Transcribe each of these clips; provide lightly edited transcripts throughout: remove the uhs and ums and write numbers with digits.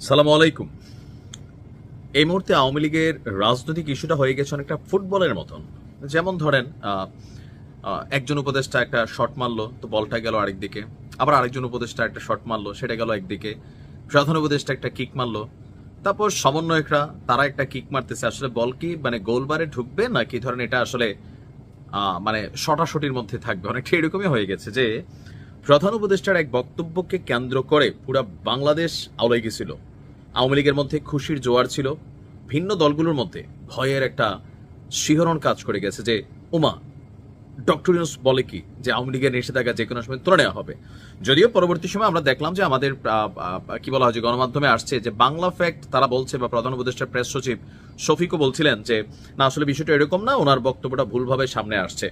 সালামু আলাইকুম। এই মুহূর্তে আওয়ামী লীগের রাজনৈতিক ইস্যুটা হয়ে গেছে অনেকটা ফুটবলের মতন। যেমন ধরেন একজন উপদেষ্টা একটা শট মারলো, তো বলটা গেল আরেকদিকে। আবার আরেকজন উপদেষ্টা একটা শট মারলো, সেটা গেল একদিকে। প্রধান উপদেষ্টা একটা কিক মারলো, তারপর সমন্বয়করা তারা একটা কিক মারতেছে। আসলে বল কি মানে গোলবারে ঢুকবে নাকি ধরেন এটা আসলে মানে শটাশটির মধ্যে থাকবে, অনেকটা এরকমই হয়ে গেছে যে প্রধান উপদেষ্টার এক বক্তব্যকে কেন্দ্র করে পুরা বাংলাদেশ আলোয় গেছিল। আওয়ামী লীগের মধ্যে খুশির জোয়ার ছিল, ভিন্ন দলগুলোর মধ্যে ভয়ের একটা শিহরণ কাজ করে গেছে যে ওমা, ডক্টর ইউনূস বলে কি যে আওয়ামী লীগের নিষেধাজ্ঞা যে কোনো সময় তুলে নেওয়া হবে। যদিও পরবর্তী সময় আমরা দেখলাম যে আমাদের কি বলা হয় যে গণমাধ্যমে আসছে যে বাংলা ফ্যাক্ট তারা বলছে, বা প্রধান উপদেষ্টার প্রেস সচিব শফিকও বলছিলেন যে না, আসলে বিষয়টা এরকম না, ওনার বক্তব্যটা ভুলভাবে সামনে আসছে।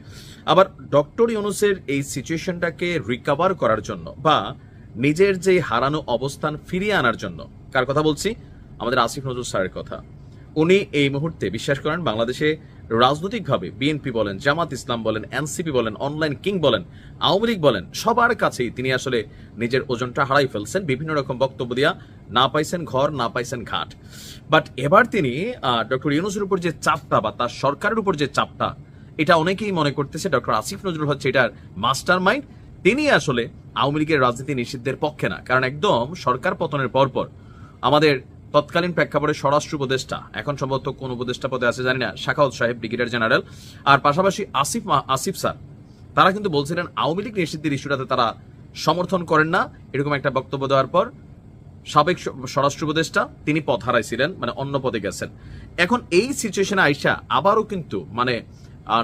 আবার ডক্টর ইউনূসের এই সিচুয়েশনটাকে রিকভার করার জন্য বা নিজের যে হারানো অবস্থান ফিরিয়ে আনার জন্য, কার কথা বলছি? আমাদের আসিফ নজরুল স্যারের কথা। উনি এই মুহূর্তে বিশ্বাস করেন বাংলাদেশে রাজনৈতিকভাবে বিএনপি বলেন, জামাত ইসলাম বলেন, এনসিপি বলেন, অনলাইন কিং বলেন, আওয়ামী লীগ বলেন, সবার কাছেই তিনি আসলে নিজের ওজনটা হারাই ফেলছেন বিভিন্ন রকম বক্তব্য দিয়া। না পাইছেন ঘর, না পাইছেন ঘাট। বাট এবার তিনি ডক্টর ইউনূসের উপর যে চাপটা বা তার সরকারের উপর যে চাপটা, এটা অনেকেই মনে করতেছে ডক্টর আসিফ নজরুল হচ্ছে এটার মাস্টার মাইন্ড। তিনি আসলে আওয়ামী লীগের রাজনীতি নিষিদ্ধের পক্ষে না, কারণ একদম সরকার পতনের পরপর আমাদের তৎকালীন প্রেক্ষাপটে স্বরাষ্ট্র উপদেষ্টা, এখন সম্ভবত কোন উপদেষ্টা পদে আছে জানি না, শাখাউত সাহেব ব্রিগেডিয়ার জেনারেল, আর পাশাপাশি আসিফ স্যার, তারা কিন্তু বলছিলেন আওয়ামী লীগ নিষিদ্ধের ইস্যুটাতে তারা সমর্থন করেন না। এরকম একটা বক্তব্য দেওয়ার পর সাবেক স্বরাষ্ট্র উপদেষ্টা তিনি পথ হারাইছিলেন, মানে অন্য পদে গেছেন। এখন এই সিচুয়েশনে আইসা আবারও কিন্তু মানে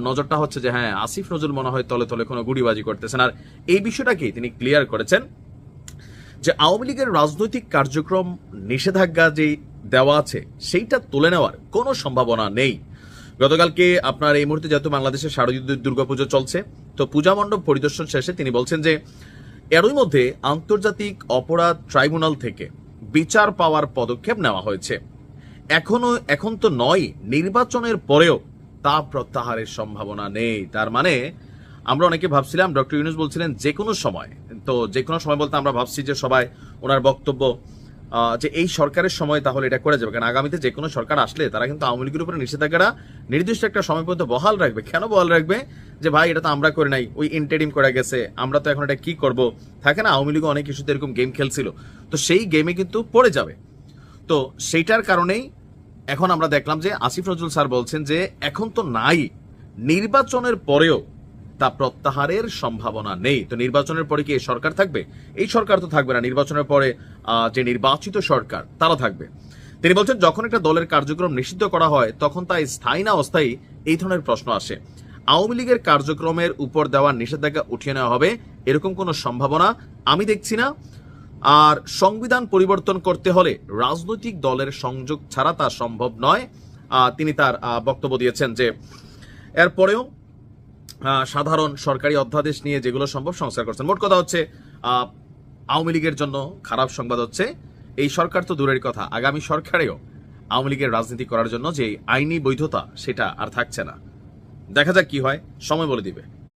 নজরটা হচ্ছে যে হ্যাঁ, আসিফ নজরুল মনে হয় তলে তলে কোনো গুড়িবাজি করতেছেন। আর এই বিষয়টাকেই তিনি ক্লিয়ার করেছেন যে আওয়ামী লীগের রাজনৈতিক কার্যক্রম নিষেধাজ্ঞা যে দেওয়া আছে সেইটা তুলে নেওয়ার কোনো সম্ভাবনা নেই। গতকালকে আপনার এই মুহূর্তে যেহেতু বাংলাদেশে শারদীয় দুর্গাপুজো চলছে, তো পূজা মণ্ডপ পরিদর্শন শেষে তিনি বলছেন যে এরই মধ্যে আন্তর্জাতিক অপরাধ ট্রাইব্যুনাল থেকে বিচার পাওয়ার পদক্ষেপ নেওয়া হয়েছে। এখন তো নয়, নির্বাচনের পরেও তা প্রত্যাহারের সম্ভাবনা নেই। তার মানে আমরা অনেকে ভাবছিলাম ডক্টর ইউনূস বলছিলেন যে কোনো সময়, তো যে কোনো সময় বলতে আমরা ভাবছি যে সবাই ওনার বক্তব্য যে এই সরকারের সময় তাহলে এটা করে যাবে, কারণ আগামীতে যে কোনো সরকার আসলে তারা কিন্তু আওয়ামী লীগের উপরে নিষেধাজ্ঞাটা নির্দিষ্ট একটা সময় পর্যন্ত বহাল রাখবে। কেন বহাল রাখবে? যে ভাই এটা তো আমরা করে নাই, ওই ইন্টারিম করে গেছে, আমরা তো এখন এটা কি করব। থাকে না, আওয়ামী লীগ অনেক ইস্যুতে এরকম গেম খেলছিল, তো সেই গেমে কিন্তু পড়ে যাবে। তো সেইটার কারণেই এখন আমরা দেখলাম যে আসিফ নজরুল স্যার বলছেন যে এখন তো নাই, নির্বাচনের পরেও তা প্রত্যাহারের সম্ভাবনা নেই। তো নির্বাচনের পরে কি এই সরকার থাকবে? এই সরকার তো থাকবে না, নির্বাচনের পরে যে নির্বাচিত সরকার তারা থাকবে। তিনি বলছেন যখন একটা দলের কার্যক্রম নিষিদ্ধ করা হয় তখন তা স্থায়ী না অস্থায়ী, এই ধরনের প্রশ্ন আসে। আওয়ামী লীগের কার্যক্রমের উপর দেওয়া নিষেধাজ্ঞা উঠিয়ে নেওয়া হবে এরকম কোনো সম্ভাবনা আমি দেখছি না। আর সংবিধান পরিবর্তন করতে হলে রাজনৈতিক দলের সংযোগ ছাড়া তা সম্ভব নয়। তিনি তার বক্তব্য দিয়েছেন যে এরপরেও সাধারণ সরকারি অধ্যাদেশ নিয়ে যেগুলো সম্ভব সংস্কার করছেন। মোট কথা হচ্ছে আওয়ামী লীগের জন্য খারাপ সংবাদ হচ্ছে এই সরকার তো দূরের কথা, আগামী সরকারেও আওয়ামী লীগের রাজনীতি করার জন্য যে আইনি বৈধতা সেটা আর থাকছে না। দেখা যাক কি হয়, সময় বলে দিবে।